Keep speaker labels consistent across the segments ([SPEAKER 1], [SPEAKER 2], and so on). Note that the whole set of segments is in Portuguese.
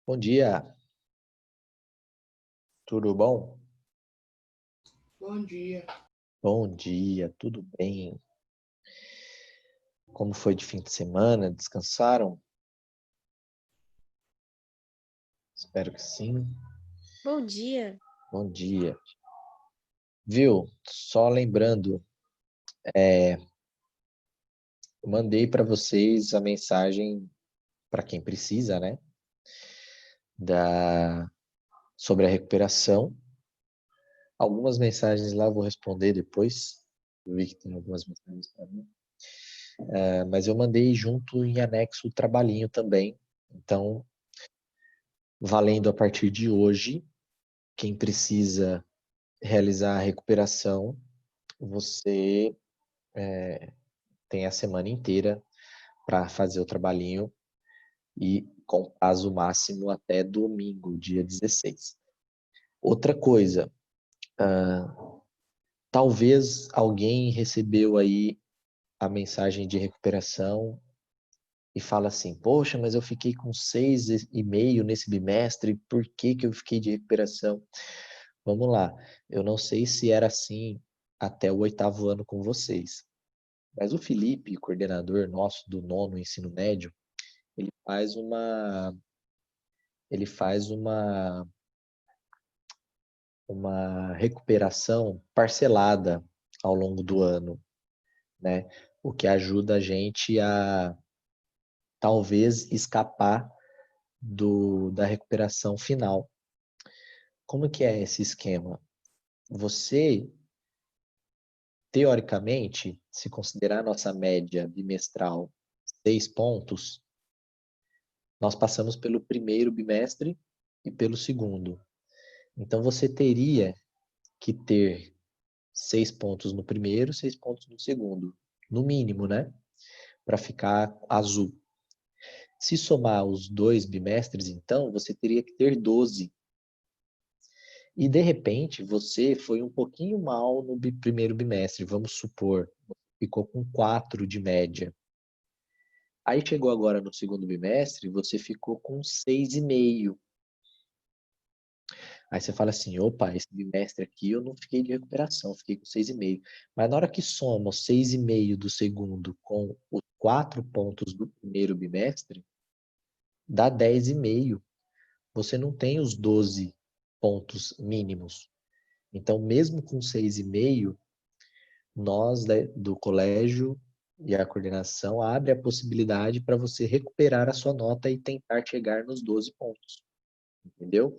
[SPEAKER 1] Bom dia, tudo bom?
[SPEAKER 2] Bom dia.
[SPEAKER 1] Bom dia, tudo bem? Como foi de fim de semana? Descansaram? Espero que sim.
[SPEAKER 3] Bom dia.
[SPEAKER 1] Bom dia. Viu? Só lembrando, eu mandei para vocês a mensagem para quem precisa, né? Da sobre a recuperação. Algumas mensagens lá eu vou responder depois. Eu vi que tem algumas mensagens para mim. Mas eu mandei junto em anexo o trabalhinho também. Então, valendo a partir de hoje, quem precisa realizar a recuperação, você tem a semana inteira para fazer o trabalhinho e com prazo máximo até domingo, dia 16. Outra coisa, talvez alguém recebeu aí a mensagem de recuperação e fala assim, poxa, mas eu fiquei com 6,5 nesse bimestre, por que que eu fiquei de recuperação? Vamos lá, eu não sei se era assim até o 8º ano com vocês, mas o Felipe, coordenador nosso do 9º ensino médio, ele faz uma, ele faz uma recuperação parcelada ao longo do ano, né? O que ajuda a gente a talvez escapar da recuperação final. Como que é esse esquema? Você, teoricamente, se considerar a nossa média bimestral 6 pontos, nós passamos pelo primeiro bimestre e pelo segundo. Então, você teria que ter 6 pontos no primeiro, 6 pontos no segundo. No mínimo, né? Para ficar azul. Se somar os dois bimestres, então, você teria que ter 12. E, de repente, você foi um pouquinho mal no primeiro bimestre, vamos supor, ficou com 4 de média. Aí chegou agora no segundo bimestre, você ficou com 6,5. Aí você fala assim, opa, esse bimestre aqui eu não fiquei de recuperação, fiquei com 6,5. Mas na hora que soma os 6,5 do segundo com os 4 pontos do primeiro bimestre, dá 10,5. Você não tem os 12 pontos mínimos. Então, mesmo com 6,5, nós do colégio e a coordenação abre a possibilidade para você recuperar a sua nota e tentar chegar nos 12 pontos. Entendeu?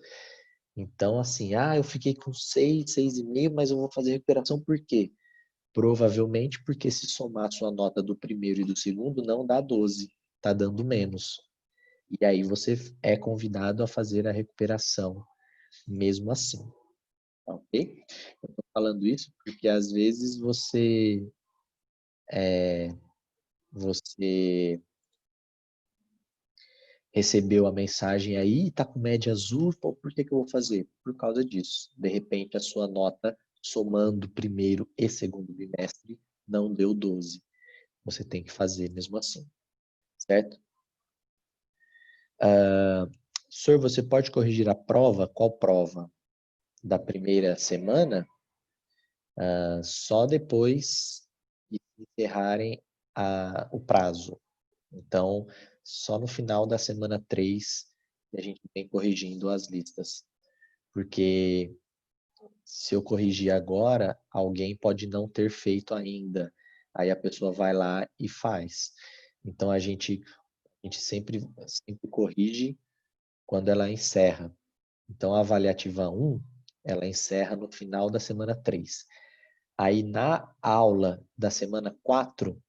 [SPEAKER 1] Então, assim, eu fiquei com 6, 6,5, mas eu vou fazer recuperação por quê? Provavelmente porque se somar a sua nota do primeiro e do segundo, não dá 12, tá dando menos. E aí você é convidado a fazer a recuperação, mesmo assim, ok? Eu tô falando isso porque às vezes você recebeu a mensagem aí, tá com média azul, pô, por que que eu vou fazer? Por causa disso. De repente, a sua nota, somando primeiro e segundo bimestre, não deu 12. Você tem que fazer mesmo assim, certo? Senhor, você pode corrigir a prova? Qual prova? Da primeira semana? Só depois de encerrarem o prazo. Então, só no final da semana 3 a gente vem corrigindo as listas. Porque se eu corrigir agora, alguém pode não ter feito ainda. Aí a pessoa vai lá e faz. Então a gente sempre corrige quando ela encerra. Então a avaliativa 1, ela encerra no final da semana 3. Aí na aula da semana 4,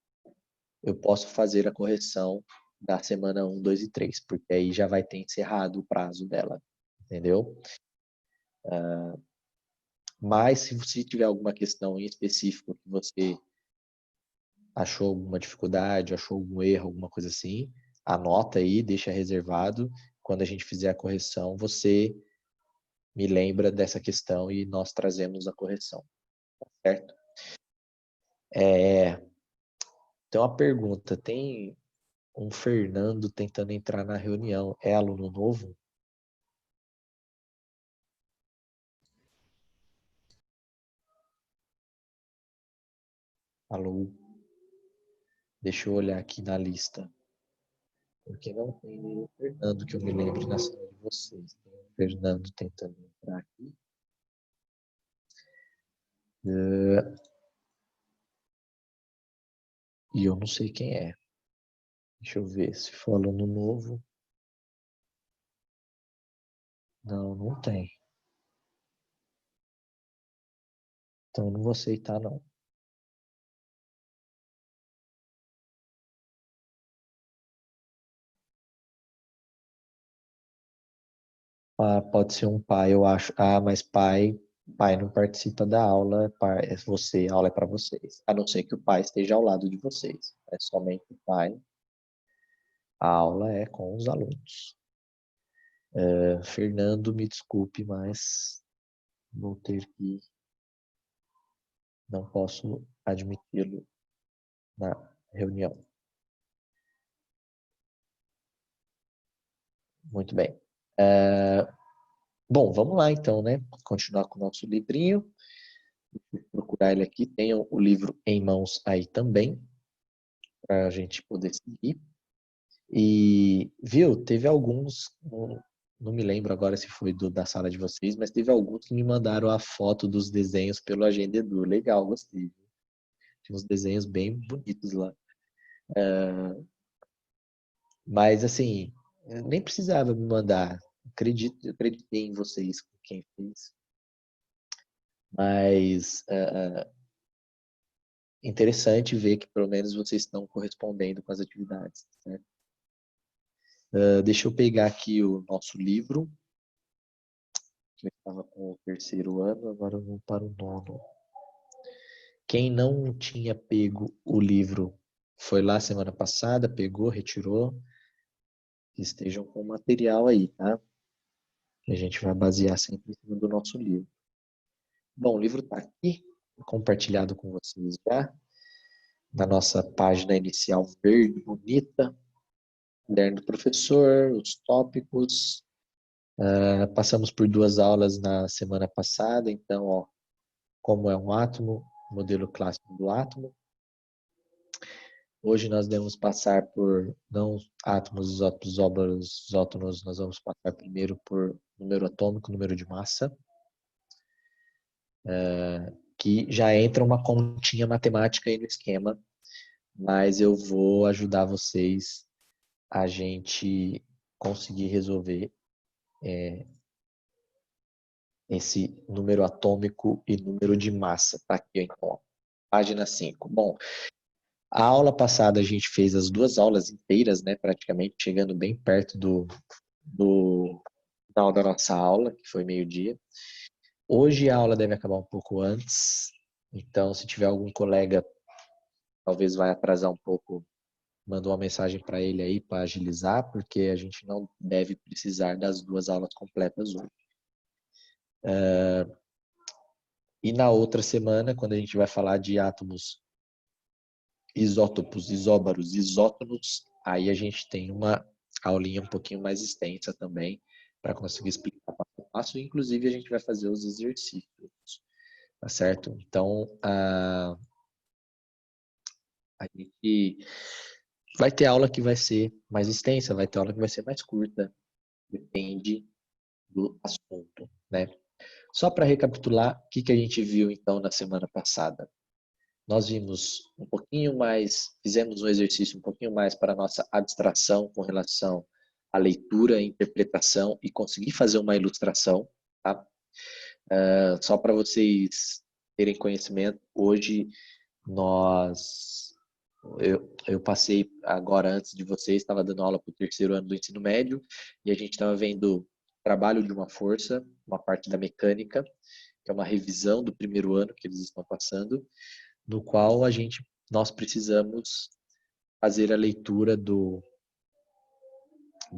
[SPEAKER 1] eu posso fazer a correção da semana 1, 2 e 3, porque aí já vai ter encerrado o prazo dela, entendeu? Mas se você tiver alguma questão em específico que você achou alguma dificuldade, achou algum erro, alguma coisa assim, anota aí, deixa reservado. Quando a gente fizer a correção, você me lembra dessa questão e nós trazemos a correção, certo? Então a pergunta, tem um Fernando tentando entrar na reunião, é aluno novo? Alô? Deixa eu olhar aqui na lista. Porque não tem nenhum Fernando que eu me lembre na sala de vocês. Tem um Fernando tentando entrar aqui. E eu não sei quem é. Deixa eu ver. Se for aluno novo. Não, não tem. Então eu não vou aceitar, não. Ah, pode ser um pai, eu acho. Ah, mas pai não participa da aula. É você, a aula é para vocês. A não ser que o pai esteja ao lado de vocês. É somente o pai. A aula é com os alunos. Fernando, me desculpe, mas vou ter que. Não posso admiti-lo na reunião. Muito bem. Bom, vamos lá então, né? Continuar com o nosso livrinho. Vou procurar ele aqui. Tenho o livro em mãos aí também, para a gente poder seguir. E, viu, teve alguns, não me lembro agora se foi da sala de vocês, mas teve alguns que me mandaram a foto dos desenhos pelo Agenda Edu. Legal, gostei. Tinha uns desenhos bem bonitos lá. Mas, assim, nem precisava me mandar. Acreditei em vocês, quem fez. Mas interessante ver que pelo menos vocês estão correspondendo com as atividades, certo? Deixa eu pegar aqui o nosso livro. Eu estava com o terceiro ano, agora eu vou para o nono. Quem não tinha pego o livro foi lá semana passada, pegou, retirou. Estejam com o material aí, tá? Que a gente vai basear sempre em cima do nosso livro. Bom, o livro está aqui, compartilhado com vocês já, na nossa página inicial verde, bonita, caderno do professor, os tópicos. Passamos por 2 aulas na semana passada, então, ó, como é um átomo, modelo clássico do átomo. Hoje nós devemos passar por, não átomos, isótopos, isóbaros, isótonos, nós vamos passar primeiro por número atômico, número de massa, que já entra uma continha matemática aí no esquema, mas eu vou ajudar vocês a gente conseguir resolver esse número atômico e número de massa. Tá aqui, então, página 5. Bom, a aula passada a gente fez as 2 aulas inteiras, né, praticamente, chegando bem perto do final da nossa aula, que foi meio-dia. Hoje a aula deve acabar um pouco antes, então se tiver algum colega, talvez vai atrasar um pouco, manda uma mensagem para ele aí para agilizar, porque a gente não deve precisar das 2 aulas completas hoje. E na outra semana, quando a gente vai falar de átomos, isótopos, isóbaros, isótonos, aí a gente tem uma aulinha um pouquinho mais extensa também, para conseguir explicar passo a passo, e inclusive a gente vai fazer os exercícios, tá certo? Então, a gente vai ter aula que vai ser mais extensa, vai ter aula que vai ser mais curta, depende do assunto, né? Só para recapitular, o que a gente viu então na semana passada? Nós vimos um pouquinho mais, fizemos um exercício um pouquinho mais para a nossa abstração com relação à leitura, interpretação e conseguir fazer uma ilustração, tá? Só para vocês terem conhecimento, hoje eu passei agora antes de vocês, estava dando aula para o terceiro ano do ensino médio e a gente estava vendo trabalho de uma força, uma parte da mecânica, que é uma revisão do primeiro ano que eles estão passando, no qual nós precisamos fazer a leitura de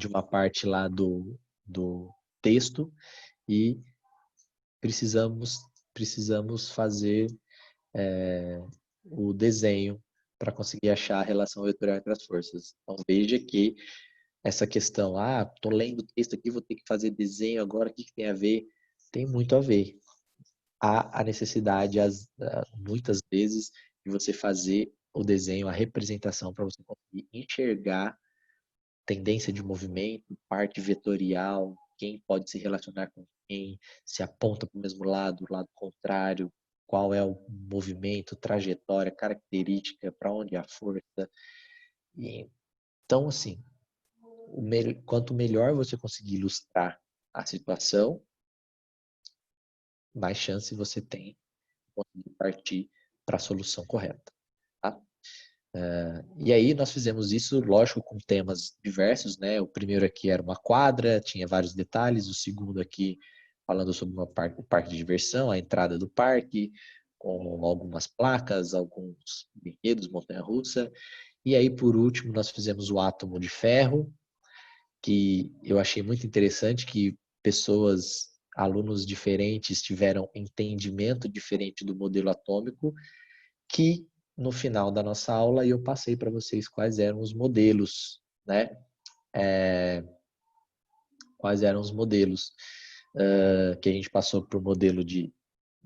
[SPEAKER 1] uma parte lá do texto e precisamos fazer o desenho para conseguir achar a relação vetorial entre as forças. Então veja que essa questão, tô lendo o texto aqui, vou ter que fazer desenho agora, o que tem a ver? Tem muito a ver. Há a necessidade, muitas vezes, de você fazer o desenho, a representação, para você conseguir enxergar tendência de movimento, parte vetorial, quem pode se relacionar com quem, se aponta para o mesmo lado, o lado contrário, qual é o movimento, trajetória, característica, para onde é a força. Então, assim, quanto melhor você conseguir ilustrar a situação, mais chance você tem de conseguir partir para a solução correta. Tá? E aí nós fizemos isso, lógico, com temas diversos, né? O primeiro aqui era uma quadra, tinha vários detalhes. O segundo aqui falando sobre o parque de diversão, a entrada do parque, com algumas placas, alguns brinquedos, montanha-russa. E aí, por último, nós fizemos o átomo de ferro, que eu achei muito interessante, que alunos diferentes tiveram entendimento diferente do modelo atômico, que no final da nossa aula eu passei para vocês quais eram os modelos, né? Quais eram os modelos que a gente passou por modelo de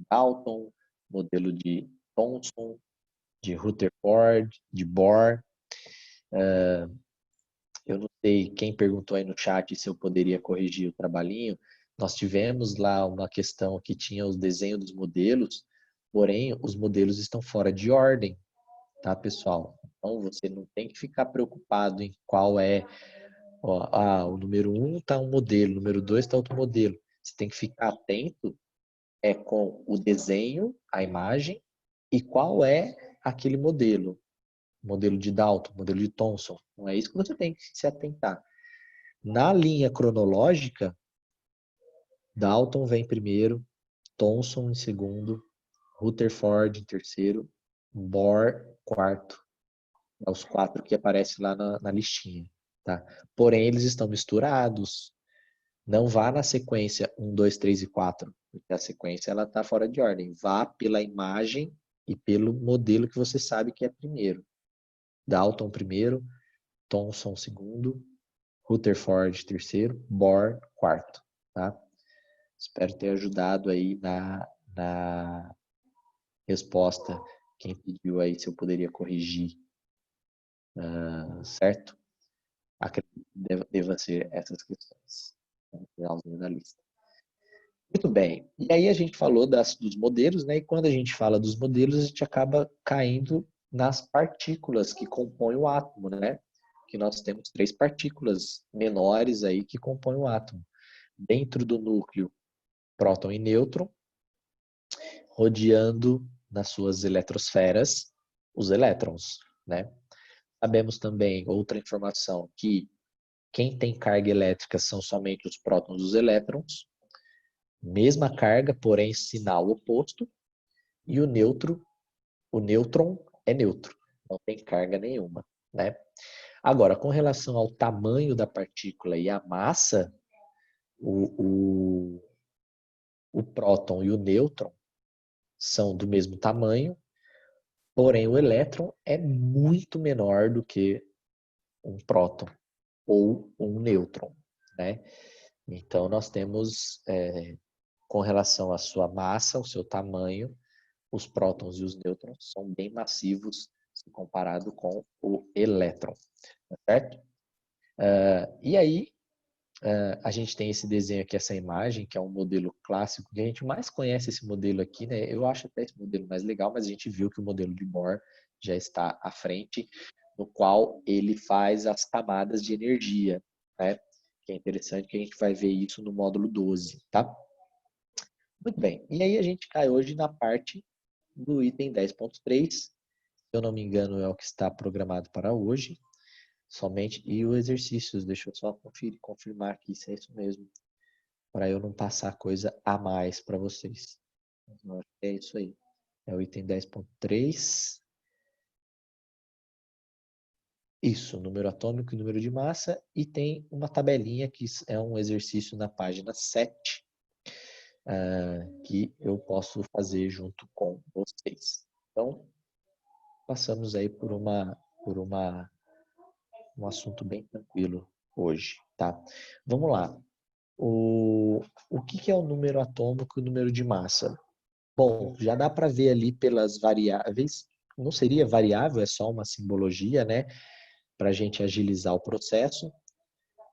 [SPEAKER 1] Dalton, modelo de Thomson, de Rutherford, de Bohr. Eu não sei quem perguntou aí no chat se eu poderia corrigir o trabalhinho. Nós tivemos lá uma questão que tinha os desenhos dos modelos, porém os modelos estão fora de ordem, tá, pessoal? Então você não tem que ficar preocupado em qual é. O número 1 está um modelo, o número 2 está outro modelo. Você tem que ficar atento com o desenho, a imagem, e qual é aquele modelo. Modelo de Dalton, modelo de Thomson. Não é isso que você tem que se atentar. Na linha cronológica, Dalton vem primeiro, Thomson em segundo, Rutherford em terceiro, Bohr quarto. É os 4 que aparecem lá na listinha. Tá? Porém, eles estão misturados. Não vá na sequência 1, 2, 3 e 4, porque a sequência está fora de ordem. Vá pela imagem e pelo modelo que você sabe que é primeiro. Dalton primeiro, Thomson segundo, Rutherford terceiro, Bohr quarto. Tá? Espero ter ajudado aí na resposta. Quem pediu aí se eu poderia corrigir, certo? Acredito que deva ser essas questões. No finalzinho da lista. Muito bem. E aí a gente falou dos modelos, né? E quando a gente fala dos modelos, a gente acaba caindo nas partículas que compõem o átomo, né? Que nós temos 3 partículas menores aí que compõem o átomo. Dentro do núcleo, próton e nêutron, rodeando nas suas eletrosferas os elétrons, né? Sabemos também outra informação, que quem tem carga elétrica são somente os prótons e os elétrons, mesma carga, porém sinal oposto, e o nêutron é neutro, não tem carga nenhuma, né? Agora, com relação ao tamanho da partícula e a massa, o próton e o nêutron são do mesmo tamanho, porém o elétron é muito menor do que um próton ou um nêutron, né? Então, nós temos, com relação à sua massa, o seu tamanho, os prótons e os nêutrons são bem massivos se comparado com o elétron, certo? E aí, a gente tem esse desenho aqui, essa imagem, que é um modelo clássico, que a gente mais conhece esse modelo aqui, né? Eu acho até esse modelo mais legal, mas a gente viu que o modelo de Bohr já está à frente, no qual ele faz as camadas de energia, né? Que é interessante que a gente vai ver isso no módulo 12, tá? Muito bem. E aí a gente cai hoje na parte do item 10.3, se eu não me engano é o que está programado para hoje, somente, e os exercícios, deixa eu só confirmar aqui se é isso mesmo, para eu não passar coisa a mais para vocês. Eu acho que é isso aí. É o item 10.3. Isso, número atômico e número de massa, e tem uma tabelinha que é um exercício na página 7, que eu posso fazer junto com vocês. Então, passamos aí por um assunto bem tranquilo hoje, tá? Vamos lá. O que é o número atômico e o número de massa? Bom, já dá para ver ali pelas variáveis não seria variável, é só uma simbologia, né? Para a gente agilizar o processo.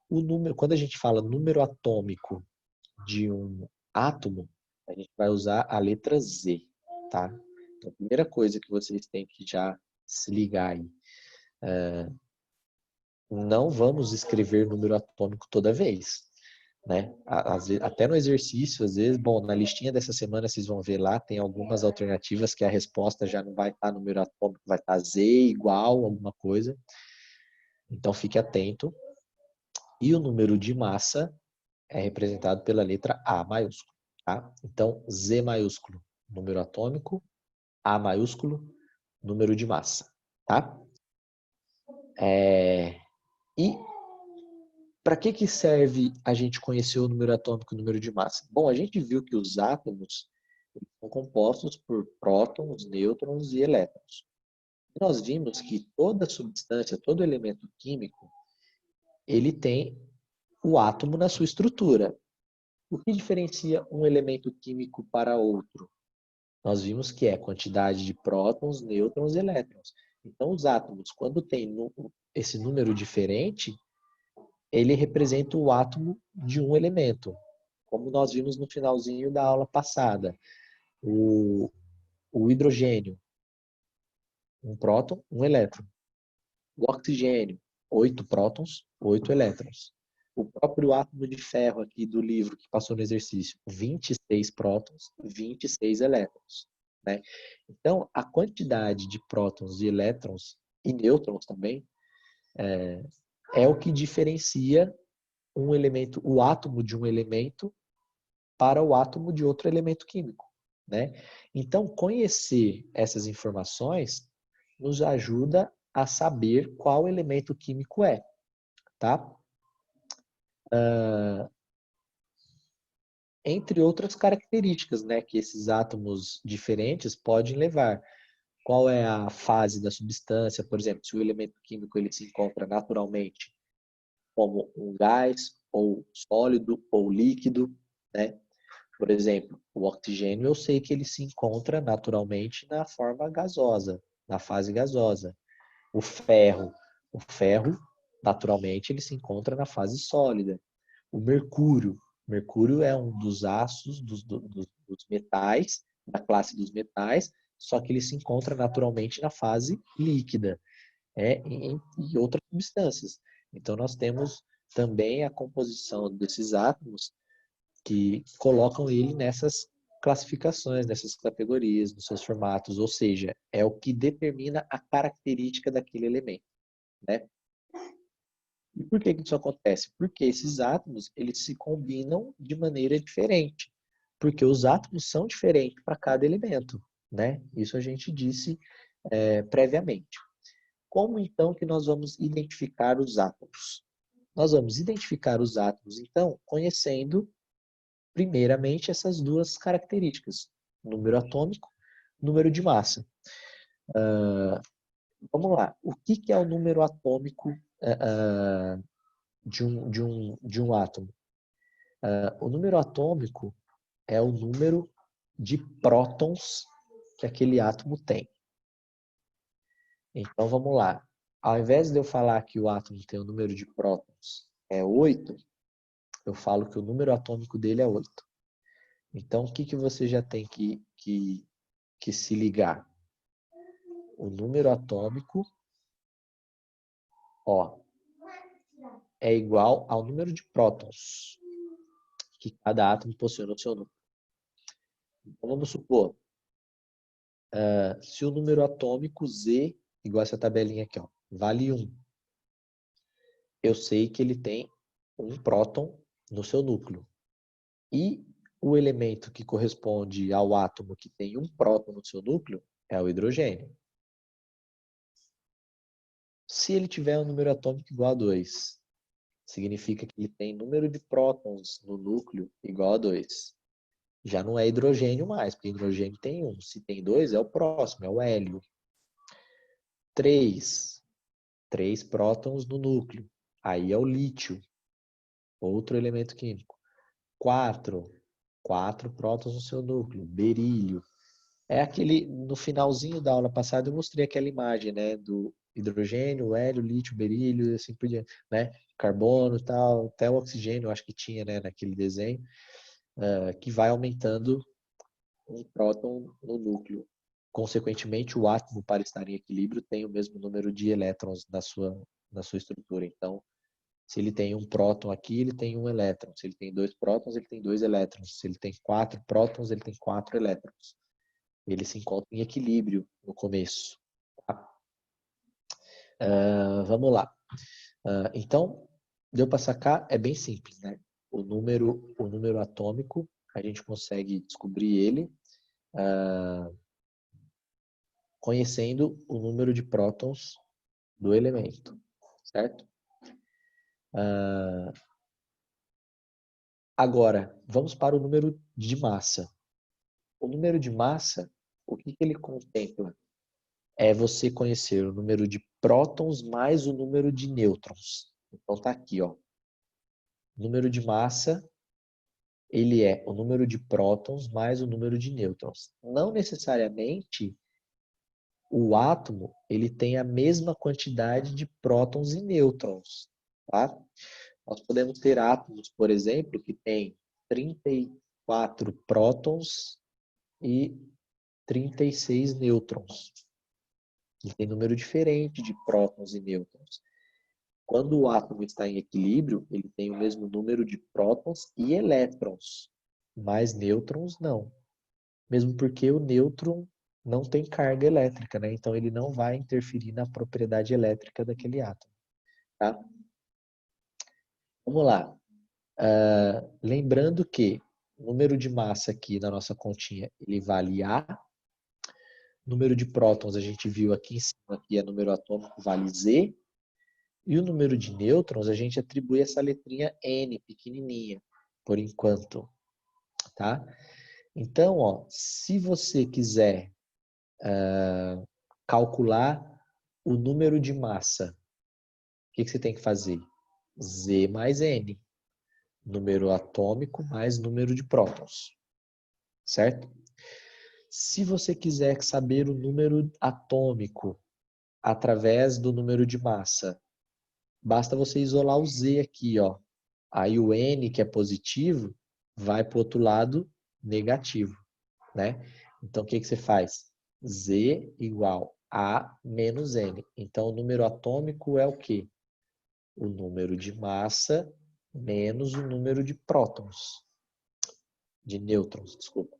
[SPEAKER 1] O número, quando a gente fala número atômico de um átomo, a gente vai usar a letra Z, tá? Então, a primeira coisa que vocês têm que já se ligar aí, não vamos escrever número atômico toda vez, né? Até no exercício, às vezes, bom, na listinha dessa semana vocês vão ver lá, tem algumas alternativas que a resposta já não vai estar número atômico, vai estar Z igual alguma coisa. Então fique atento. E o número de massa é representado pela letra A maiúsculo, tá? Então, Z maiúsculo, número atômico, A maiúsculo, número de massa, tá? E para que serve a gente conhecer o número atômico e o número de massa? Bom, a gente viu que os átomos são compostos por prótons, nêutrons e elétrons. E nós vimos que toda substância, todo elemento químico, ele tem o átomo na sua estrutura. O que diferencia um elemento químico para outro? Nós vimos que é a quantidade de prótons, nêutrons e elétrons. Então, os átomos, quando tem esse número diferente, ele representa o átomo de um elemento, como nós vimos no finalzinho da aula passada. O hidrogênio, um próton, um elétron. O oxigênio, 8 prótons, 8 elétrons. O próprio átomo de ferro aqui do livro que passou no exercício, 26 prótons, 26 elétrons. Né? Então, a quantidade de prótons e elétrons, e nêutrons também, é o que diferencia um elemento, o átomo de um elemento para o átomo de outro elemento químico. Né? Então, conhecer essas informações nos ajuda a saber qual elemento químico é. Tá? Entre outras características, né, que esses átomos diferentes podem levar. Qual é a fase da substância? Por exemplo, se o elemento químico ele se encontra naturalmente como um gás, ou sólido, ou líquido, né? Por exemplo, o oxigênio eu sei que ele se encontra naturalmente na forma gasosa, na fase gasosa. O ferro, naturalmente, ele se encontra na fase sólida. O mercúrio é um dos ácidos dos metais, da classe dos metais, só que ele se encontra naturalmente na fase líquida, e outras substâncias. Então, nós temos também a composição desses átomos que colocam ele nessas classificações, nessas categorias, nos seus formatos, ou seja, é o que determina a característica daquele elemento, né? E por que isso acontece? Porque esses átomos, eles se combinam de maneira diferente, porque os átomos são diferentes para cada elemento, né? Isso a gente disse previamente. Como então que nós vamos identificar os átomos? Nós vamos identificar os átomos, então, conhecendo primeiramente essas duas características, número atômico, número de massa. Vamos lá, o que é o número atômico de um átomo? O número atômico é o número de prótons que aquele átomo tem. Então vamos lá, ao invés de eu falar que o átomo tem o número de prótons é 8, eu falo que o número atômico dele é 8. Então, o que você já tem que se ligar? O número atômico, ó, é igual ao número de prótons que cada átomo possui no seu núcleo. Então, vamos supor, se o número atômico Z, igual essa tabelinha aqui, ó, vale 1, eu sei que ele tem um próton no seu núcleo. E o elemento que corresponde ao átomo que tem um próton no seu núcleo é o hidrogênio. Se ele tiver um número atômico igual a 2, significa que ele tem número de prótons no núcleo igual a 2. Já não é hidrogênio mais, porque hidrogênio tem 1. Se tem 2, é o próximo, é o hélio. 3. 3 prótons no núcleo. Aí é o lítio, outro elemento químico. 4. 4 prótons no seu núcleo, berílio. É aquele, no finalzinho da aula passada eu mostrei aquela imagem, né, do hidrogênio, o hélio, lítio, berílio, e assim por diante, né, carbono e tal, até o oxigênio, eu acho que tinha, né, naquele desenho, que vai aumentando um próton no núcleo. Consequentemente, o átomo, para estar em equilíbrio, tem o mesmo número de elétrons na sua estrutura. Então, se ele tem um próton aqui, ele tem um elétron. Se ele tem dois prótons, ele tem dois elétrons. Se ele tem quatro prótons, ele tem quatro elétrons. Ele se encontra em equilíbrio no começo. Tá? Vamos lá. Então, deu para sacar? É bem simples, né? O número atômico, a gente consegue descobrir ele conhecendo o número de prótons do elemento, certo? Agora, vamos para o número de massa. O número de massa, o que ele contempla? É você conhecer o número de prótons mais o número de nêutrons. Então tá aqui, ó. O número de massa, ele é o número de prótons mais o número de nêutrons. Não necessariamente o átomo, ele tem a mesma quantidade de prótons e nêutrons, tá? Nós podemos ter átomos, por exemplo, que têm 34 prótons e 36 nêutrons. Ele tem número diferente de prótons e nêutrons. Quando o átomo está em equilíbrio, ele tem o mesmo número de prótons e elétrons, mas nêutrons não. Mesmo porque o nêutron não tem carga elétrica, né? Então ele não vai interferir na propriedade elétrica daquele átomo. Tá? Vamos lá. Lembrando que o número de massa aqui na nossa continha, ele vale A. Número de prótons a gente viu aqui em cima, que é número atômico, vale Z. E o número de nêutrons a gente atribui essa letrinha N, pequenininha, por enquanto. Tá? Então, ó, se você quiser calcular o número de massa, o que você tem que fazer? Z mais N. Número atômico mais número de prótons. Certo? Se você quiser saber o número atômico através do número de massa, basta você isolar o Z aqui, ó. Aí o N, que é positivo, vai para o outro lado negativo, né? Então, o que você faz? Z igual a menos N. Então, o número atômico é o quê? O número de massa menos o número de prótons. De nêutrons, desculpa.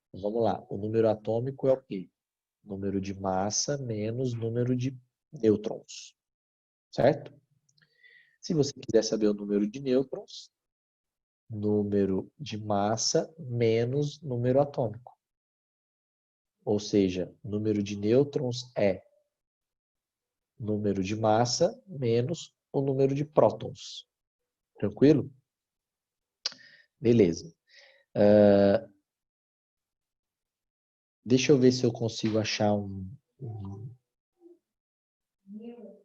[SPEAKER 1] Então, vamos lá. O número atômico é o quê? Número de massa menos número de nêutrons. Certo? Se você quiser saber o número de nêutrons, número de massa menos número atômico. Ou seja, número de nêutrons é número de massa menos o número de prótons. Tranquilo? Beleza. Deixa eu ver se eu consigo achar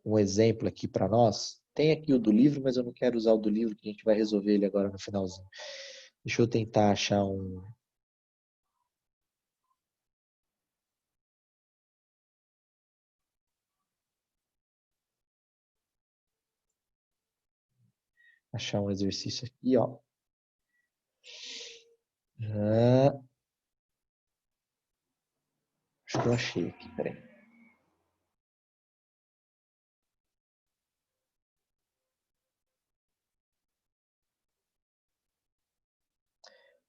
[SPEAKER 1] um exemplo aqui para nós. Tem aqui o do livro, mas eu não quero usar o do livro, que a gente vai resolver ele agora no finalzinho. Deixa eu tentar achar um exercício aqui, ó. Acho que eu achei aqui, peraí.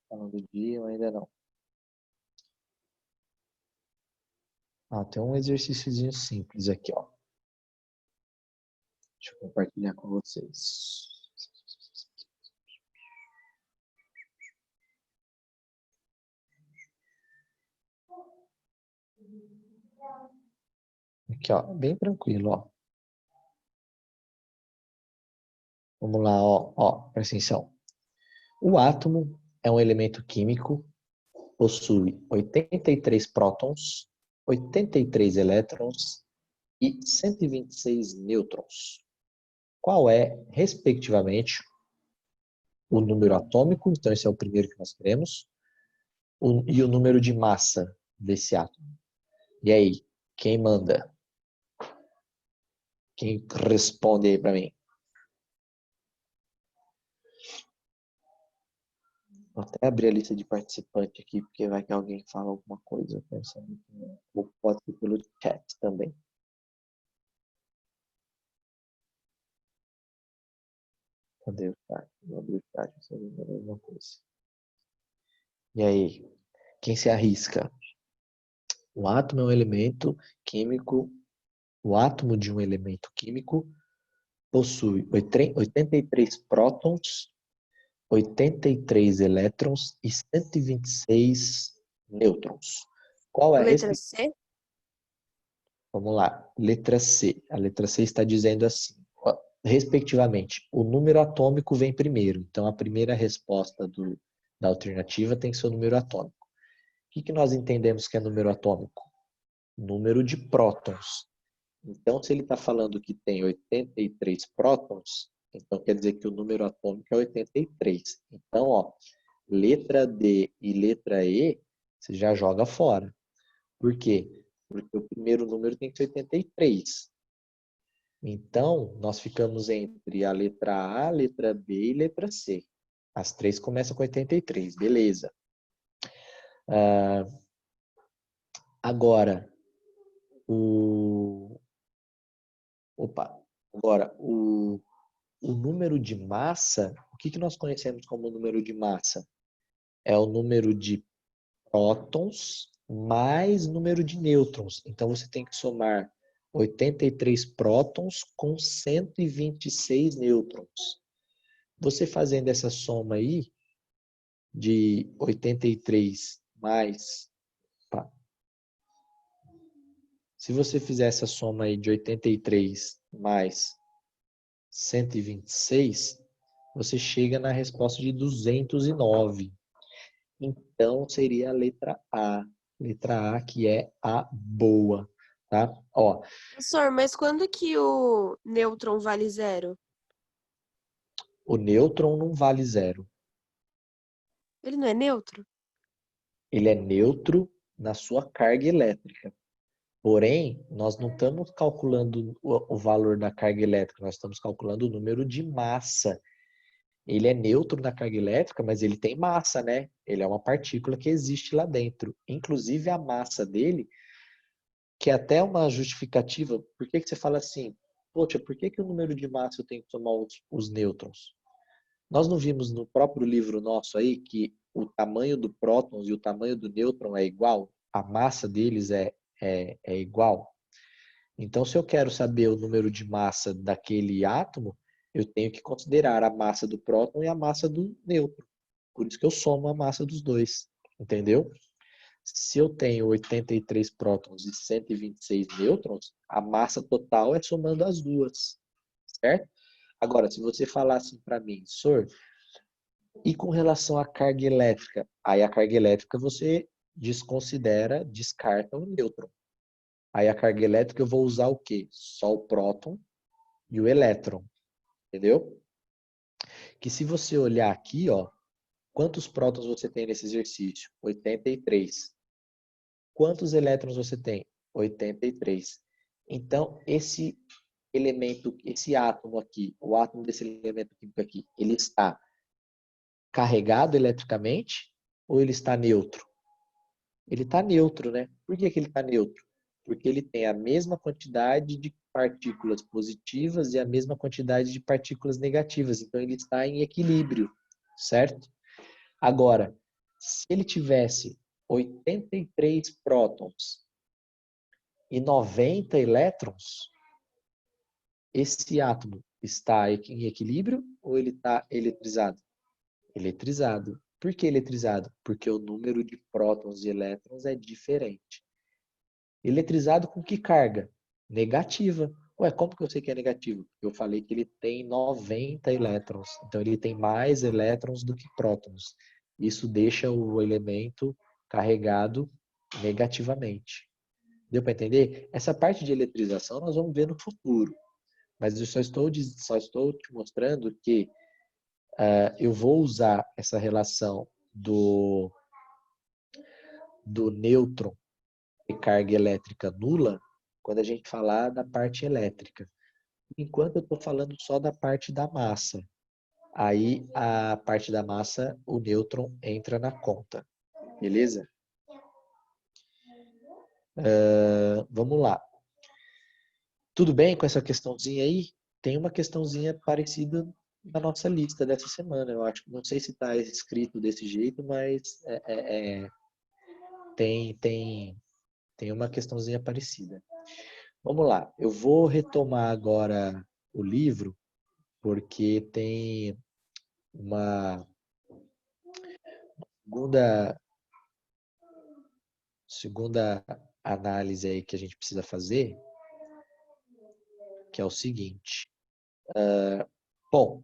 [SPEAKER 1] Falando do dia, ou ainda não. Tem um exercíciozinho simples aqui, ó. Deixa eu compartilhar com vocês. Aqui, ó, bem tranquilo, ó. Vamos lá, ó, presta atenção. O átomo é um elemento químico, possui 83 prótons, 83 elétrons e 126 nêutrons. Qual é, respectivamente, o número atômico? Então, esse é o primeiro que nós queremos. E o número de massa, desse átomo. E aí, quem manda? Quem responde aí para mim? Vou até abrir a lista de participantes aqui, porque vai que alguém fala alguma coisa pensando que ou pode ser pelo chat também. Cadê o chat? Vou abrir o chat, só vou ver alguma coisa. E aí, quem se arrisca? O átomo é um elemento químico. O átomo de um elemento químico possui 83 prótons, 83 elétrons e 126 nêutrons. Qual é a
[SPEAKER 3] Letra
[SPEAKER 1] respeito?
[SPEAKER 3] C?
[SPEAKER 1] Vamos lá. Letra C. A letra C está dizendo assim, ó, respectivamente, o número atômico vem primeiro. Então, a primeira resposta da alternativa tem que ser o número atômico. O que nós entendemos que é número atômico? Número de prótons. Então, se ele está falando que tem 83 prótons, então quer dizer que o número atômico é 83. Então, ó, letra D e letra E, você já joga fora. Por quê? Porque o primeiro número tem que ser 83. Então, nós ficamos entre a letra A, letra B e letra C. As três começam com 83, beleza. Agora, o... Opa! Agora, o número de massa, o que nós conhecemos como número de massa? É o número de prótons mais número de nêutrons. Então, você tem que somar 83 prótons com 126 nêutrons. Você fazendo essa soma aí, de 83 mais... Tá. Se você fizer essa soma aí de 83 mais 126, você chega na resposta de 209. Então, seria a letra A. Letra A, que é a boa, tá? Ó,
[SPEAKER 3] Professor, mas quando que o nêutron vale zero?
[SPEAKER 1] o nêutron não vale zero.
[SPEAKER 3] Ele não é neutro?
[SPEAKER 1] Ele é neutro na sua carga elétrica. Porém, nós não estamos calculando o valor da carga elétrica, nós estamos calculando o número de massa. Ele é neutro na carga elétrica, mas ele tem massa, né? Ele é uma partícula que existe lá dentro. Inclusive, a massa dele, que é até uma justificativa, por que você fala assim, poxa, por que o número de massa eu tenho que tomar os nêutrons? Nós não vimos no próprio livro nosso aí que o tamanho do prótons e o tamanho do nêutron é igual? A massa deles é igual? Então, se eu quero saber o número de massa daquele átomo, eu tenho que considerar a massa do próton e a massa do nêutron. Por isso que eu somo a massa dos dois, entendeu? Se eu tenho 83 prótons e 126 nêutrons, a massa total é somando as duas, certo? Agora, se você falar assim para mim, Sor, e com relação à carga elétrica? Aí a carga elétrica você desconsidera, descarta o nêutron. Aí a carga elétrica eu vou usar o quê? Só o próton e o elétron, entendeu? Que se você olhar aqui, ó, quantos prótons você tem nesse exercício? 83. Quantos elétrons você tem? 83. Então, esse elemento, esse átomo aqui, o átomo desse elemento químico aqui, ele está carregado eletricamente ou ele está neutro? Ele está neutro, né? Por que ele está neutro? Porque ele tem a mesma quantidade de partículas positivas e a mesma quantidade de partículas negativas. Então, ele está em equilíbrio, certo? Agora, se ele tivesse 83 prótons e 90 elétrons, esse átomo está em equilíbrio ou ele está eletrizado? Eletrizado. Por que eletrizado? Porque o número de prótons e elétrons é diferente. Eletrizado com que carga? Negativa. Ué, como que eu sei que é negativo? Eu falei que ele tem 90 elétrons. Então ele tem mais elétrons do que prótons. Isso deixa o elemento carregado negativamente. Deu para entender? Essa parte de eletrização nós vamos ver no futuro. Mas eu só estou te mostrando que eu vou usar essa relação do nêutron carga elétrica nula quando a gente falar da parte elétrica. Enquanto eu estou falando só da parte da massa. Aí a parte da massa, o nêutron entra na conta. Beleza? Vamos lá. Tudo bem com essa questãozinha aí? Tem uma questãozinha parecida na nossa lista dessa semana. Eu acho que não sei se está escrito desse jeito, mas tem uma questãozinha parecida. Vamos lá. Eu vou retomar agora o livro, porque tem uma segunda análise aí que a gente precisa fazer, que é o seguinte. Bom,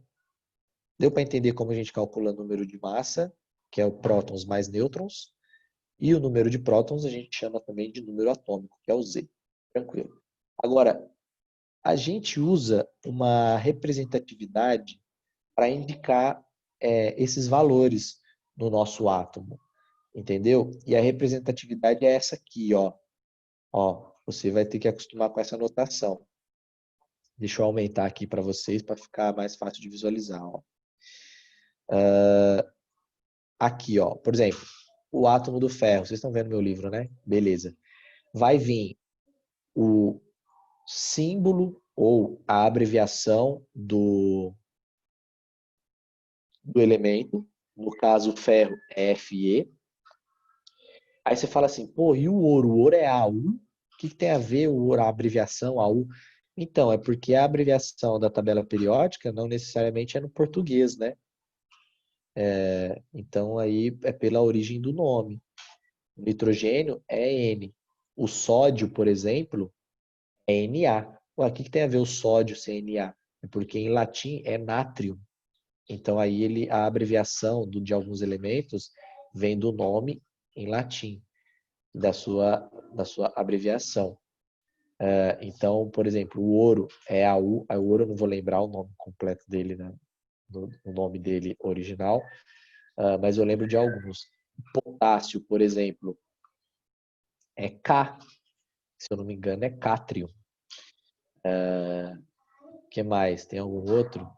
[SPEAKER 1] deu para entender como a gente calcula o número de massa, que é o prótons mais nêutrons, e o número de prótons a gente chama também de número atômico, que é o Z. Tranquilo. Agora, a gente usa uma representatividade para indicar esses valores no nosso átomo, entendeu? E a representatividade é essa aqui, ó. Ó, você vai ter que acostumar com essa notação. Deixa eu aumentar aqui para vocês para ficar mais fácil de visualizar, ó. Aqui, ó, por exemplo, o átomo do ferro. Vocês estão vendo meu livro, né? Beleza. Vai vir o símbolo ou a abreviação do elemento. No caso, o ferro é Fe. Aí você fala assim, pô, e o ouro? O ouro é AU? O que tem a ver o ouro, a abreviação AU? Então, é porque a abreviação da tabela periódica não necessariamente é no português, né? Então, aí é pela origem do nome. O nitrogênio é N. O sódio, por exemplo, é Na. Ué, o que tem a ver o sódio ser Na? É porque em latim é nátrium. Então, aí a abreviação de alguns elementos vem do nome em latim, da sua abreviação. Então, por exemplo, o ouro é AU. O ouro eu não vou lembrar o nome completo dele, né? O nome dele original, mas eu lembro de alguns. Potássio, por exemplo, é K, se eu não me engano, é cátrium. O que mais? Tem algum outro?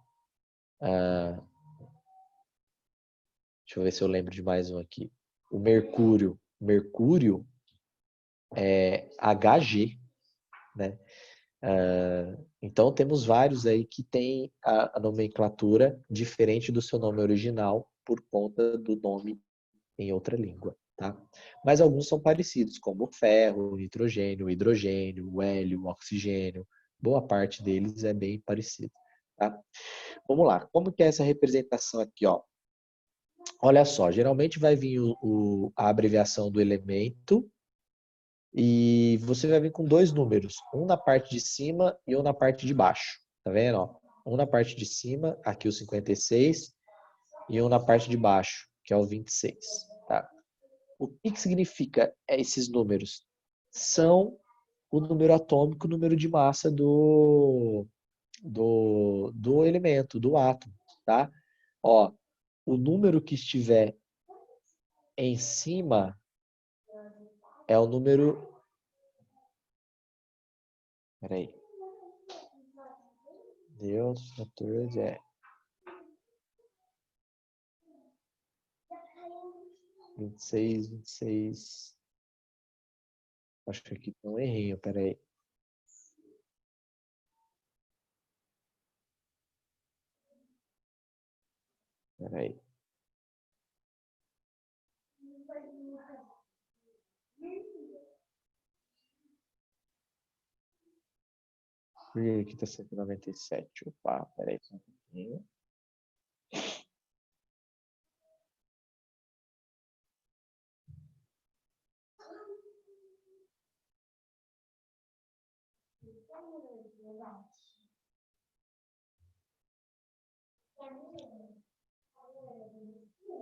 [SPEAKER 1] Deixa eu ver se eu lembro de mais um aqui. O mercúrio. Mercúrio é Hg, né? Então temos vários aí que têm a nomenclatura diferente do seu nome original por conta do nome em outra língua, tá? Mas alguns são parecidos, como o ferro, o nitrogênio, o hidrogênio, o hélio, o oxigênio. Boa parte deles é bem parecido, tá? Vamos lá. Como que é essa representação aqui, ó? Olha só, geralmente vai vir a abreviação do elemento e você vai vir com dois números, um na parte de cima e um na parte de baixo. Tá vendo? Ó? Um na parte de cima, aqui o 56, e um na parte de baixo, que é o 26. Tá? O que significa esses números? São o número atômico, o número de massa do elemento, do átomo. Tá? Ó, o número que estiver em cima é o número. Peraí. Deus, natureza é. 26, 26. Acho que aqui tem um errinho, peraí. Peraí. Por que aqui tá 197? Opa, peraí só um pouquinho.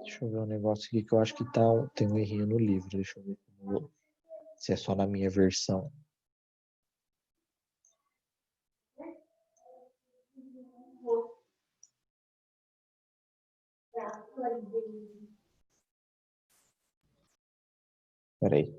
[SPEAKER 1] Deixa eu ver um negócio aqui que eu acho que tem um errinho no livro. Deixa eu ver se é só na minha versão. Peraí.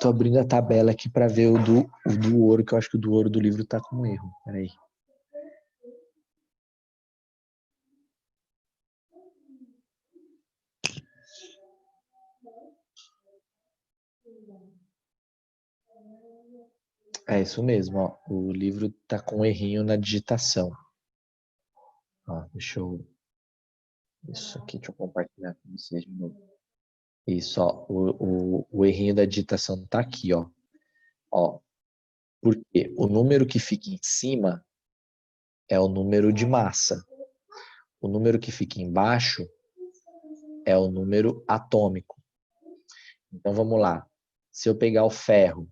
[SPEAKER 1] Tô abrindo a tabela aqui para ver o do ouro, que eu acho que o do ouro do livro tá com erro. Peraí. É isso mesmo, ó. O livro tá com um errinho na digitação. Ó, deixa eu... Isso aqui, deixa eu compartilhar com vocês de novo. Isso, ó. O errinho da digitação tá aqui, ó. Ó. Porque o número que fica em cima é o número de massa. O número que fica embaixo é o número atômico. Então vamos lá. Se eu pegar o ferro, o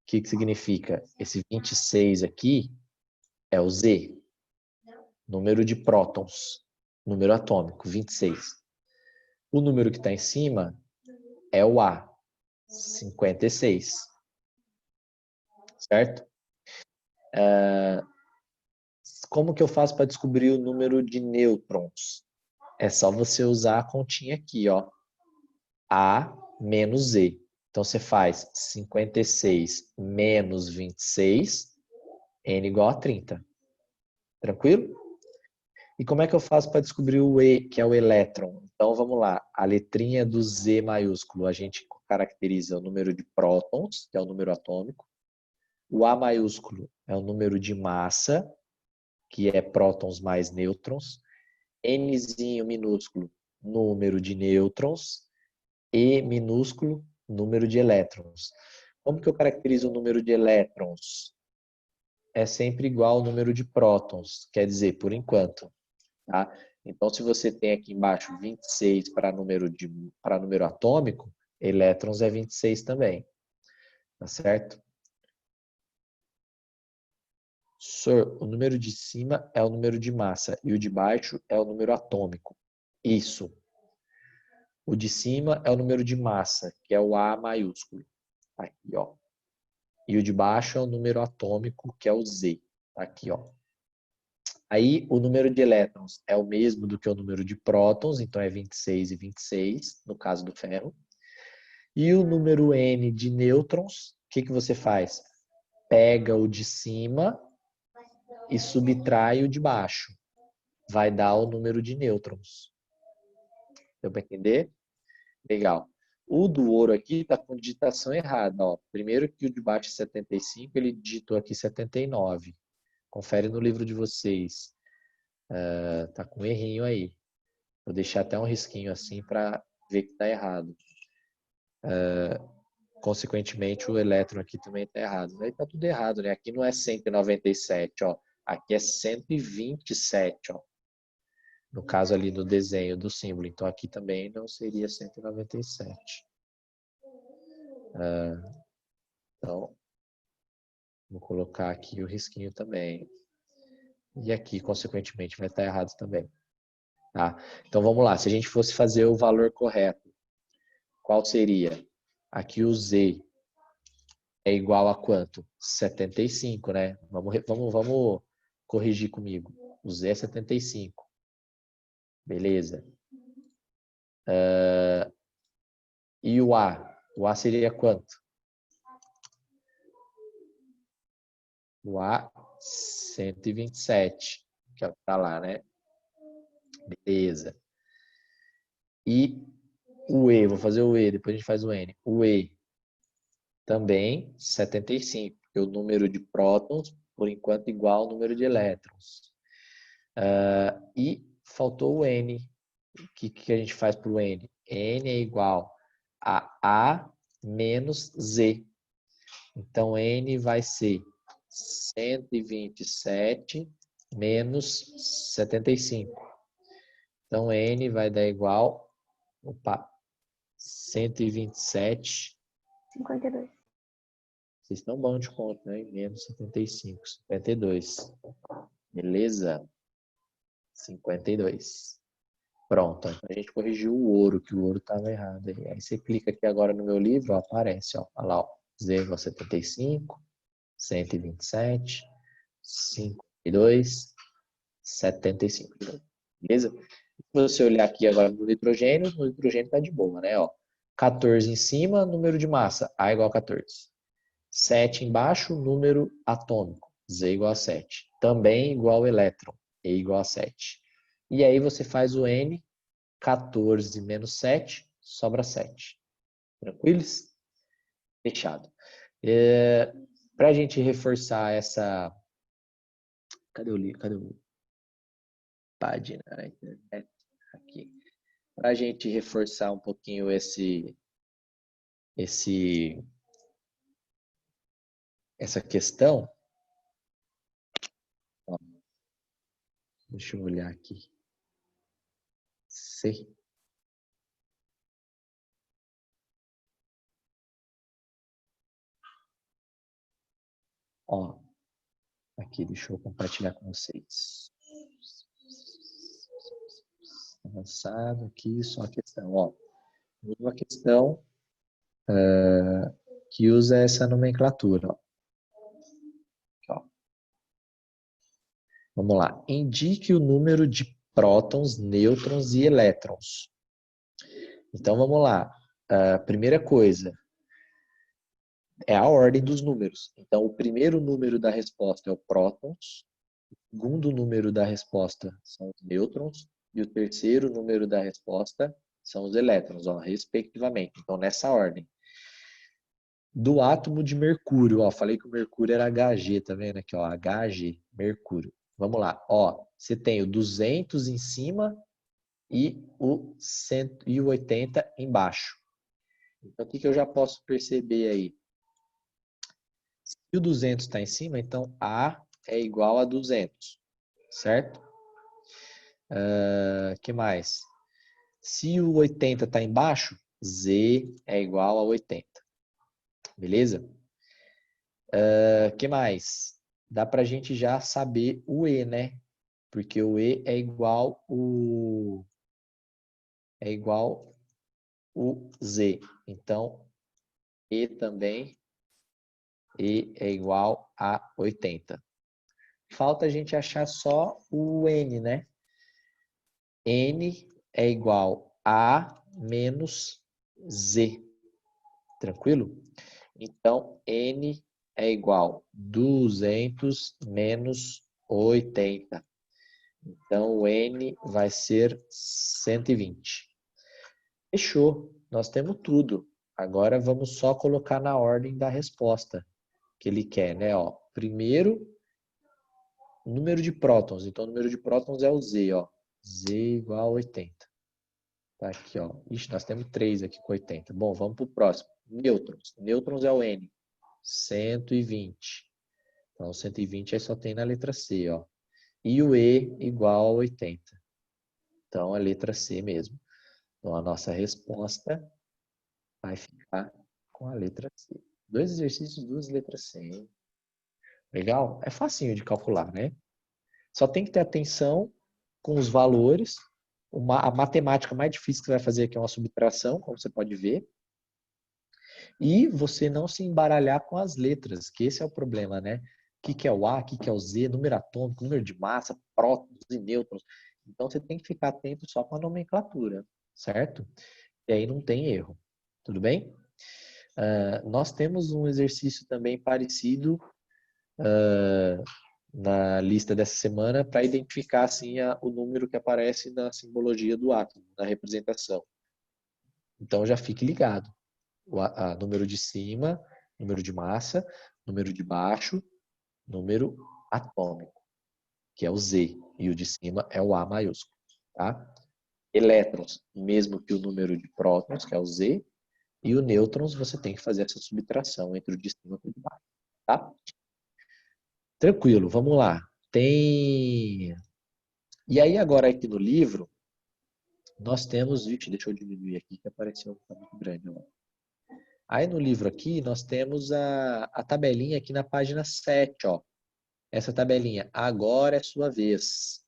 [SPEAKER 1] que significa? Esse 26 aqui é o Z, número de prótons, número atômico, 26. O número que está em cima é o A, 56. Certo? Como que eu faço para descobrir o número de nêutrons? É só você usar a continha aqui, ó. A menos Z. Então você faz 56 menos 26, N igual a 30. Tranquilo? E como é que eu faço para descobrir o E, que é o elétron? Então vamos lá. A letrinha do Z maiúsculo, a gente caracteriza o número de prótons, que é o número atômico. O A maiúsculo é o número de massa, que é prótons mais nêutrons. Nzinho minúsculo, número de nêutrons. E minúsculo, número de elétrons. Como que eu caracterizo o número de elétrons? É sempre igual ao número de prótons, quer dizer, por enquanto. Tá? Então, se você tem aqui embaixo 26 para número atômico, elétrons é 26 também. Tá certo? Sir, o número de cima é o número de massa e o de baixo é o número atômico. Isso. O de cima é o número de massa, que é o A maiúsculo. Aqui, ó. E o de baixo é o número atômico, que é o Z. Aqui, ó. Aí, o número de elétrons é o mesmo do que o número de prótons, então é 26 e 26, no caso do ferro. E o número N de nêutrons, o que você faz? Pega o de cima e subtrai o de baixo. Vai dar o número de nêutrons. Deu para entender? Legal. O do ouro aqui está com digitação errada. Ó. Primeiro que o de baixo é 75, ele digitou aqui 79. Confere no livro de vocês. Tá com um errinho aí. Vou deixar até um risquinho assim para ver que está errado. Consequentemente, o elétron aqui também está errado. Aí está tudo errado, né? Aqui não é 197, ó. Aqui é 127, ó. No caso ali do desenho do símbolo. Então aqui também não seria 197. Então, vou colocar aqui o risquinho também. E aqui, consequentemente, vai estar errado também. Tá? Então vamos lá. Se a gente fosse fazer o valor correto, qual seria? Aqui o Z é igual a quanto? 75, né? Vamos corrigir comigo. O Z é 75. Beleza. E o A? O A seria quanto? O A, 127. Que é o que tá lá, né? Beleza. E o E, vou fazer o E, depois a gente faz o N. O E também 75, porque o número de prótons, por enquanto, é igual ao número de elétrons. E faltou o N. O que a gente faz para o N? N é igual a A menos Z. Então, N vai ser 127 menos 75. Então, N vai dar igual... Opa, 127.
[SPEAKER 3] 52.
[SPEAKER 1] Vocês estão bons de conta, né? Menos 75, 52. Beleza? 52. Pronto. A gente corrigiu o ouro, que o ouro estava errado. Aí você clica aqui agora no meu livro, ó, aparece, ó. Olha lá, ó. Z igual a 75, 127, 52, 75. Beleza? Se você olhar aqui agora no nitrogênio está de boa, né? Ó, 14 em cima, número de massa, A igual a 14. 7 embaixo, número atômico, Z igual a 7. Também igual ao elétron, E igual a 7. E aí você faz o N, 14 menos 7, sobra 7. Tranquilos? Fechado. Para a gente reforçar essa... Cadê o livro? Cadê o página na internet? Aqui. Para a gente reforçar um pouquinho essa questão, ó, deixa eu olhar aqui. C. Ó, aqui, deixa eu compartilhar com vocês. Avançado aqui, só a questão, ó. Uma questão que usa essa nomenclatura, ó. Aqui, ó. Vamos lá. Indique o número de prótons, nêutrons e elétrons. Então, vamos lá. Primeira coisa é a ordem dos números. Então, o primeiro número da resposta é o prótons, o segundo número da resposta são os nêutrons e o terceiro número da resposta são os elétrons, ó, respectivamente. Então, nessa ordem. Do átomo de mercúrio, ó, falei que o mercúrio era Hg, tá vendo aqui, ó, Hg, mercúrio. Vamos lá, ó, você tem o 200 em cima e o 180 embaixo. Então, o que eu já posso perceber aí? Se o 200 está em cima, então A é igual a 200, certo? Que mais? Se o 80 está embaixo, Z é igual a 80. Beleza? Que mais? Dá para a gente já saber o E, né? Porque o E é igual o Z. Então, E também é igual a 80. Falta a gente achar só o N, né? N é igual a menos Z. Tranquilo? Então, N é igual a 200 menos 80. Então, o N vai ser 120. Fechou. Nós temos tudo. Agora, vamos só colocar na ordem da resposta que ele quer, né? Ó, primeiro, número de prótons. Então, o número de prótons é o Z, ó. Z igual a 80. Tá aqui, ó. Ixi, nós temos 3 aqui com 80. Bom, vamos para o próximo. Nêutrons. Nêutrons é o N. 120. Então, 120 aí só tem na letra C, ó. E o E igual a 80. Então, a letra C mesmo. Então, a nossa resposta vai ficar com a letra C. 2 exercícios, 2 letras C, hein? Legal? É facinho de calcular, né? Só tem que ter atenção com os valores. A matemática mais difícil que você vai fazer aqui é uma subtração, como você pode ver. E você não se embaralhar com as letras, que esse é o problema, né? O que é o A, o que é o Z, número atômico, número de massa, prótons e nêutrons. Então você tem que ficar atento só com a nomenclatura, certo? E aí não tem erro. Tudo bem? Nós temos um exercício também parecido na lista dessa semana para identificar assim, o número que aparece na simbologia do átomo, na representação. Então já fique ligado. Número de cima, número de massa, número de baixo, número atômico, que é o Z, e o de cima é o A maiúsculo. Tá? Elétrons, mesmo que o número de prótons, que é o Z, e o nêutrons, você tem que fazer essa subtração entre o de cima e o de baixo. Tá? Tranquilo, vamos lá. E aí agora aqui no livro, nós temos, vixe, deixa eu diminuir aqui que apareceu, tá muito grande. Ó. Aí no livro aqui, nós temos a tabelinha aqui na página 7, ó. Essa tabelinha, agora é sua vez.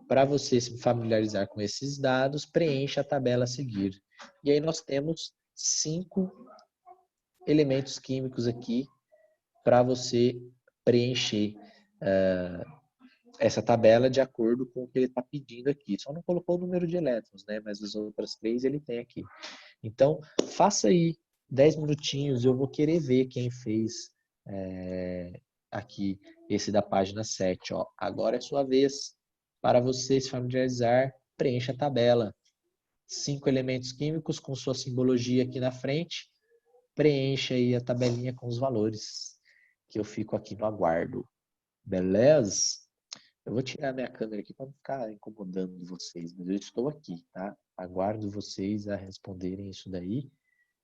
[SPEAKER 1] Para você se familiarizar com esses dados, preencha a tabela a seguir. E aí nós temos 5 elementos químicos aqui para você preencher essa tabela de acordo com o que ele está pedindo aqui. Só não colocou o número de elétrons, né? Mas as outras 3 ele tem aqui. Então, faça aí 10 minutinhos, eu vou querer ver quem fez aqui esse da página 7. Ó. Agora é sua vez. Para você se familiarizar, preencha a tabela. 5 elementos químicos com sua simbologia aqui na frente. Preencha aí a tabelinha com os valores, que eu fico aqui no aguardo. Beleza? Eu vou tirar minha câmera aqui para não ficar incomodando vocês, mas eu estou aqui, tá? Aguardo vocês a responderem isso daí,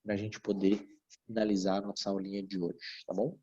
[SPEAKER 1] para a gente poder finalizar a nossa aulinha de hoje, tá bom?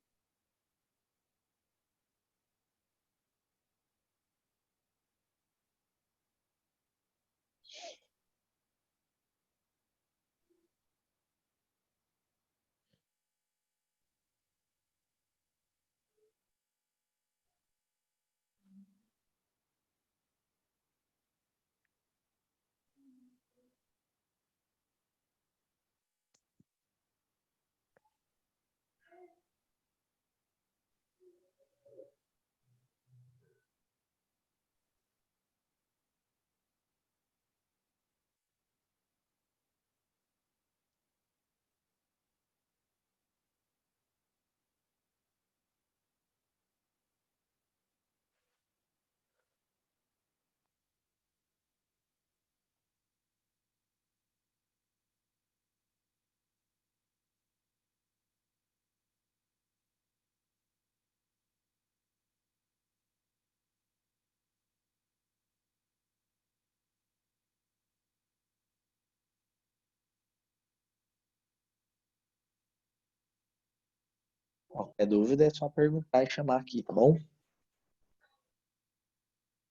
[SPEAKER 1] Qualquer dúvida é só perguntar e chamar aqui, tá bom?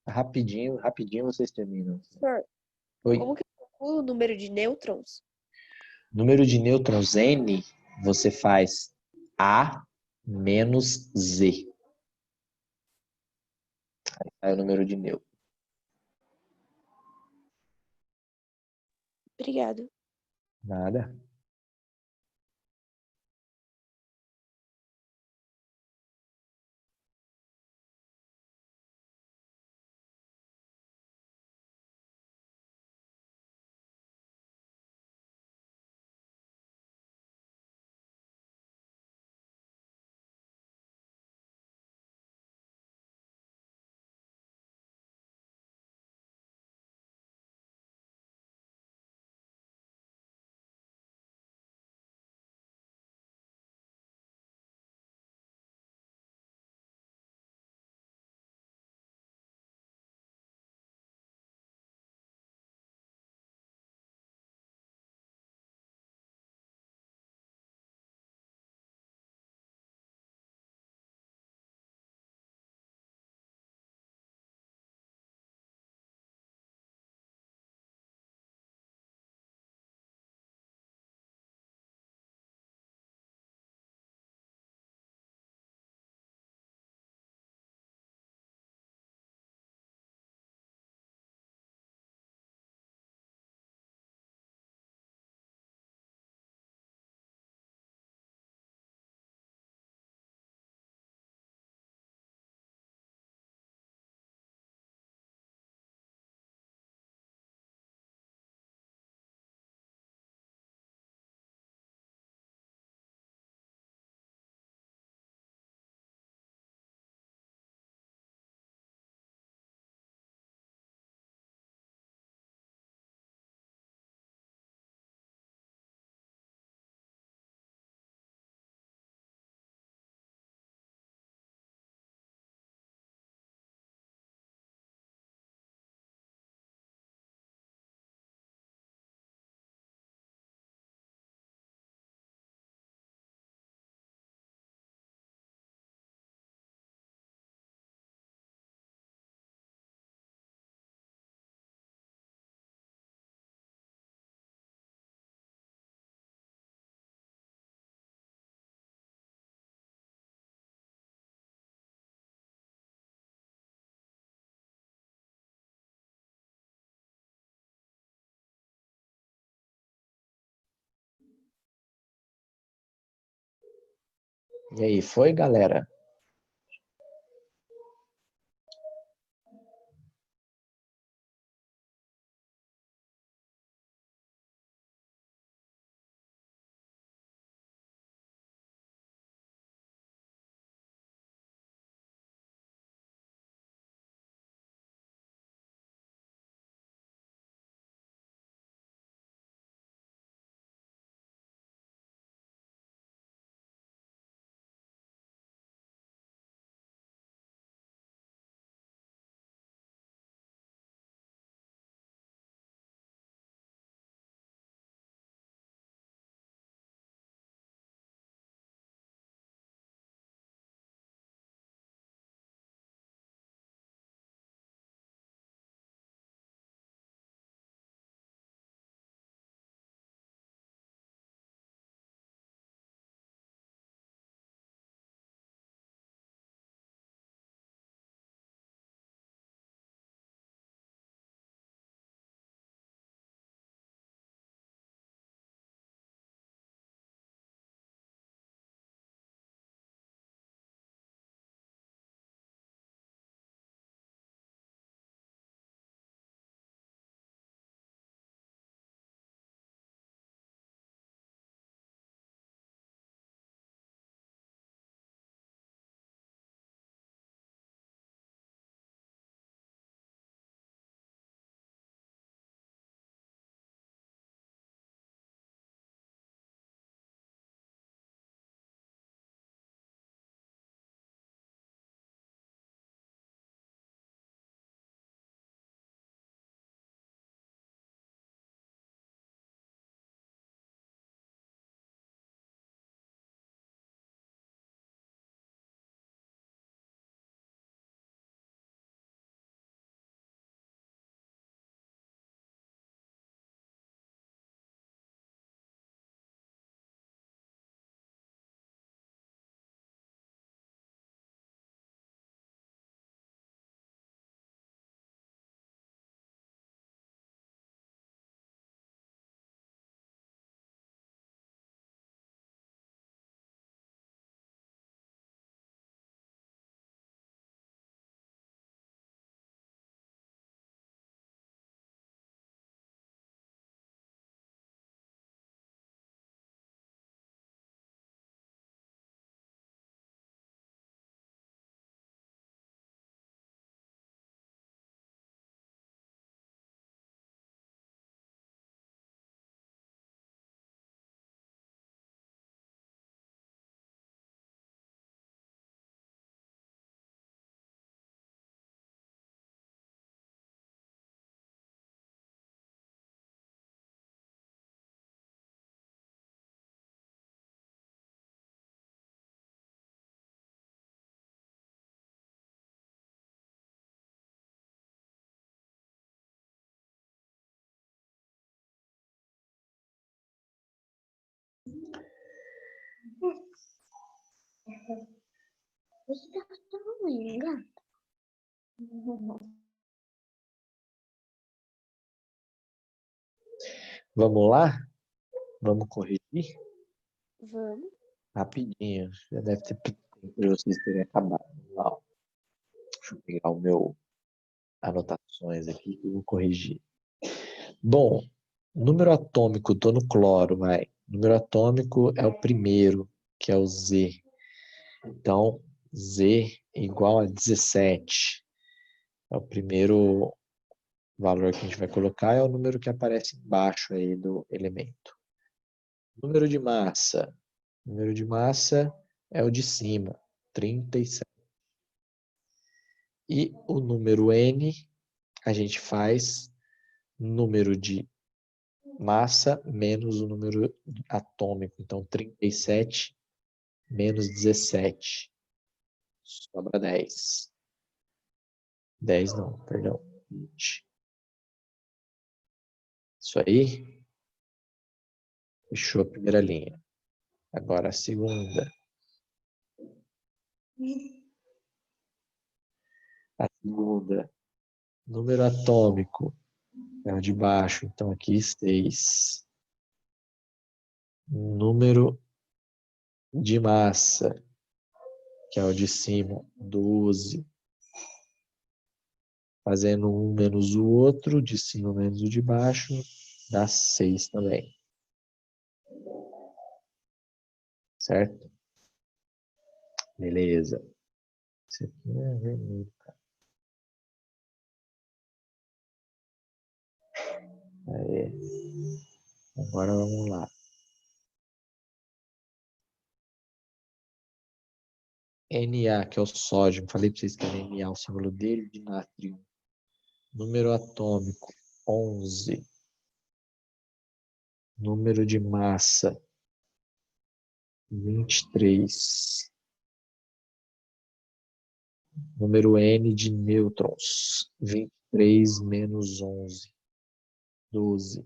[SPEAKER 1] Rapidinho, rapidinho vocês terminam.
[SPEAKER 3] Professor,
[SPEAKER 1] Oi.
[SPEAKER 3] como que eu calculo o número de nêutrons?
[SPEAKER 1] Número de nêutrons N, você faz A menos Z. Aí é o número de nêutrons.
[SPEAKER 3] Obrigado.
[SPEAKER 1] Nada. E aí, foi, galera? Vamos lá? Vamos corrigir?
[SPEAKER 3] Vamos.
[SPEAKER 1] Rapidinho. Já deve ter tempo de vocês terem acabado. Vamos lá, ó. Deixa eu pegar o meu anotações aqui que eu vou corrigir. Bom, número atômico, tô no cloro, vai. Número atômico é o primeiro, que é o Z. Então, Z é igual a 17. É o primeiro valor que a gente vai colocar, é o número que aparece embaixo aí do elemento. Número de massa. Número de massa é o de cima, 37. E o número N, a gente faz número de massa menos o número atômico. Então, 37 menos 17. Sobra 10. 10 não, perdão. 20. Isso aí. Fechou a primeira linha. Agora a segunda. A segunda. Número atômico. É o de baixo. Então, aqui 6. Número de massa. que é o de cima, 12. Fazendo um menos o outro, de cima menos o de baixo, dá 6 também. Certo? Beleza. Esse aqui é vermelho, cara. Aí. Agora vamos lá. Na, que é o sódio. Falei para vocês que era Na, o símbolo dele, de nátrio. Número atômico, 11. Número de massa, 23. Número N de nêutrons, 23 menos 11, 12.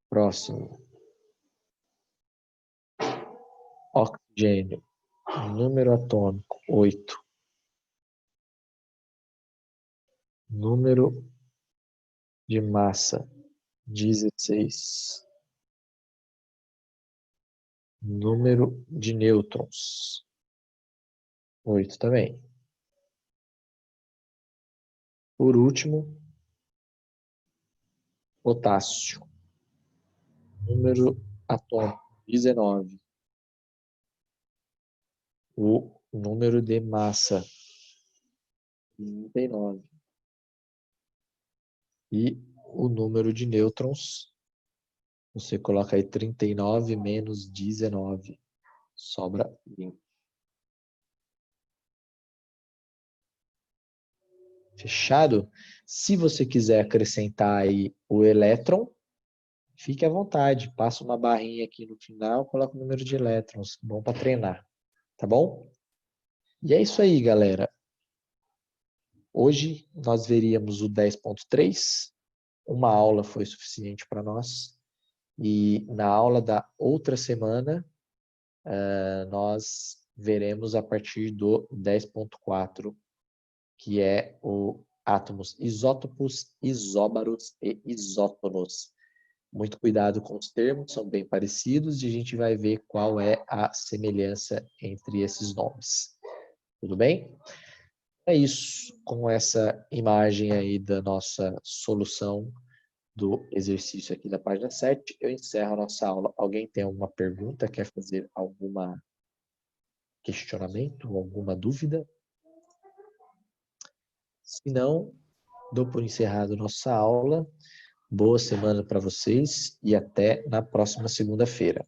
[SPEAKER 1] Próximo. Oxigênio, número atômico, 8. Número de massa, 16. Número de nêutrons, 8 também. Por último, potássio, número atômico, 19. O número de massa, 39. E o número de nêutrons, você coloca aí 39 menos 19, sobra 20. Fechado? Se você quiser acrescentar aí o elétron, fique à vontade. Passa uma barrinha aqui no final, coloca o número de elétrons. Bom para treinar. Tá bom? E é isso aí, galera. Hoje nós veríamos o 10.3. Uma aula foi suficiente para nós. E na aula da outra semana, nós veremos a partir do 10.4, que é o átomos isótopos, isóbaros e isótonos. Muito cuidado com os termos, são bem parecidos e a gente vai ver qual é a semelhança entre esses nomes. Tudo bem? É isso, com essa imagem aí da nossa solução do exercício aqui da página 7, eu encerro a nossa aula. Alguém tem alguma pergunta, quer fazer algum questionamento, alguma dúvida? Se não, dou por encerrado nossa aula. Boa semana para vocês e até na próxima segunda-feira.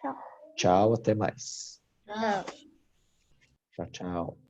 [SPEAKER 3] Tchau.
[SPEAKER 1] Tchau, até mais.
[SPEAKER 2] Ah.
[SPEAKER 1] Tchau, tchau.